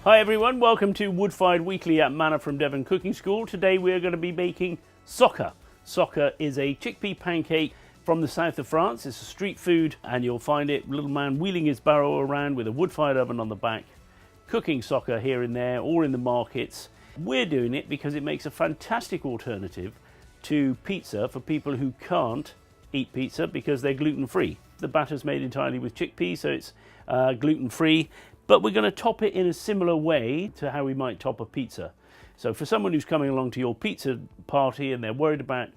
Hi everyone, welcome to Woodfired Weekly at Manna from Devon Cooking School. Today we're going to be making Socca. Socca is a chickpea pancake from the south of France. It's a street food and you'll find it, little man wheeling his barrow around with a wood-fired oven on the back, cooking Socca here and there or in the markets. We're doing it because it makes a fantastic alternative to pizza for people who can't eat pizza because they're gluten-free. The batter's made entirely with chickpeas, so it's gluten-free. But we're going to top it in a similar way to how we might top a pizza. So for someone who's coming along to your pizza party and they're worried about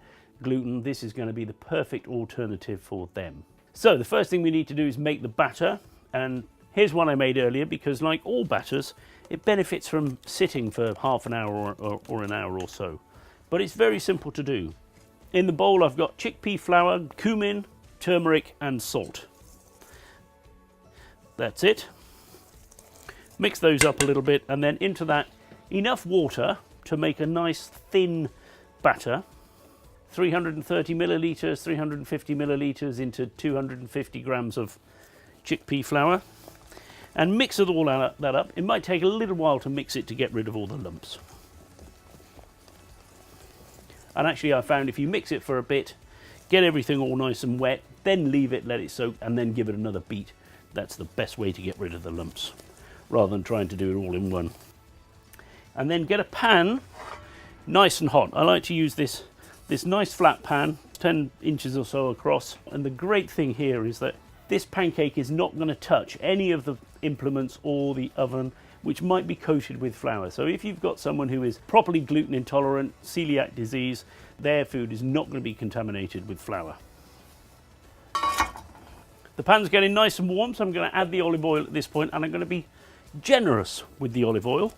gluten, this is going to be the perfect alternative for them. So the first thing we need to do is make the batter. And here's one I made earlier because, like all batters, it benefits from sitting for half an hour or an hour or so. But it's very simple to do. In the bowl I've got chickpea flour, cumin, turmeric and salt. That's it. Mix those up a little bit and then into that enough water to make a nice thin batter. 330 millilitres, 350 millilitres into 250 grams of chickpea flour. And mix it all that up. It might take a little while to mix it to get rid of all the lumps. And actually I found if you mix it for a bit, get everything all nice and wet, then leave it, let it soak, and then give it another beat. That's the best way to get rid of the lumps, rather than trying to do it all in one. And then get a pan nice and hot. I like to use this nice flat pan, 10 inches or so across. And the great thing here is that this pancake is not going to touch any of the implements or the oven, which might be coated with flour. So if you've got someone who is properly gluten intolerant, celiac disease, their food is not going to be contaminated with flour. The pan's getting nice and warm, so I'm going to add the olive oil at this point, and I'm going to be generous with the olive oil.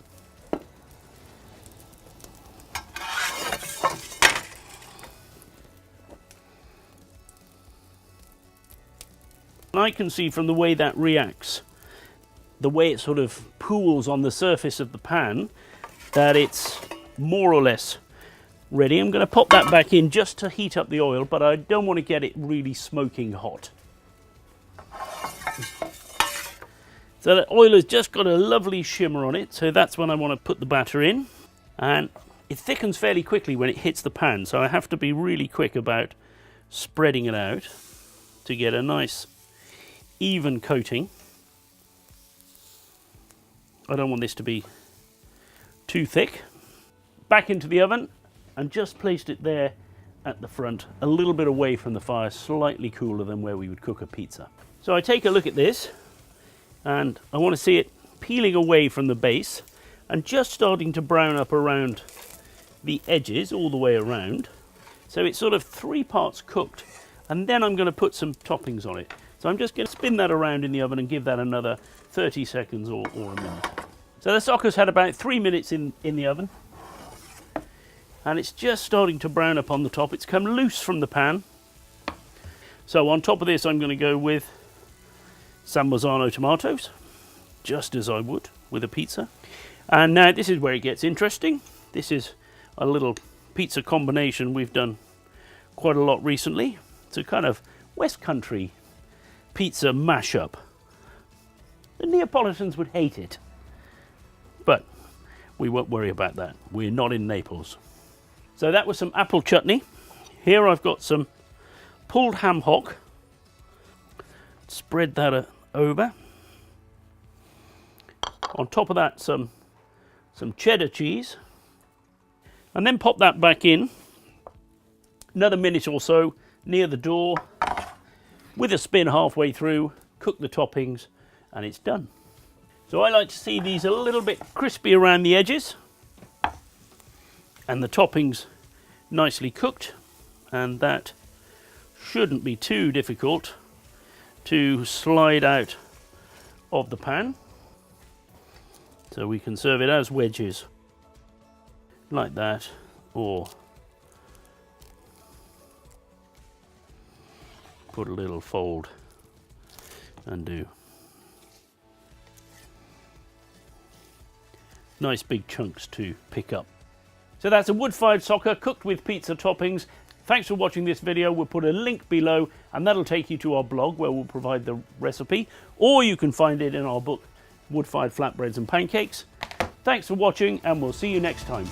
And I can see from the way that reacts, the way it sort of pools on the surface of the pan, that it's more or less ready. I'm going to pop that back in just to heat up the oil, but I don't want to get it really smoking hot. So the oil has just got a lovely shimmer on it, so that's when I want to put the batter in. And it thickens fairly quickly when it hits the pan, so I have to be really quick about spreading it out to get a nice even coating. I don't want this to be too thick. Back into the oven and just placed it there at the front, a little bit away from the fire, slightly cooler than where we would cook a pizza. So I take a look at this and I want to see it peeling away from the base and just starting to brown up around the edges all the way around. So it's sort of 3 parts cooked, and then I'm going to put some toppings on it. So I'm just going to spin that around in the oven and give that another 30 seconds or a minute. So the Socca's had about 3 minutes in the oven, and it's just starting to brown up on the top. It's come loose from the pan. So on top of this I'm going to go with San Marzano tomatoes, just as I would with a pizza. And now this is where it gets interesting. This is a little pizza combination we've done quite a lot recently. It's a kind of West Country pizza mashup. The Neapolitans would hate it, but we won't worry about that. We're not in Naples. So that was some apple chutney. Here I've got some pulled ham hock. Spread that over. On top of that, some cheddar cheese. And then pop that back in. Another minute or so near the door. With a spin halfway through. Cook the toppings and it's done. So I like to see these a little bit crispy around the edges. And the toppings nicely cooked. And that shouldn't be too difficult to slide out of the pan, so we can serve it as wedges like that, or put a little fold and do nice big chunks to pick up. So that's a wood-fired Socca cooked with pizza toppings. Thanks for watching this video. We'll put a link below and that'll take you to our blog where we'll provide the recipe, or you can find it in our book Woodfired Flatbreads and Pancakes. Thanks for watching, and we'll see you next time.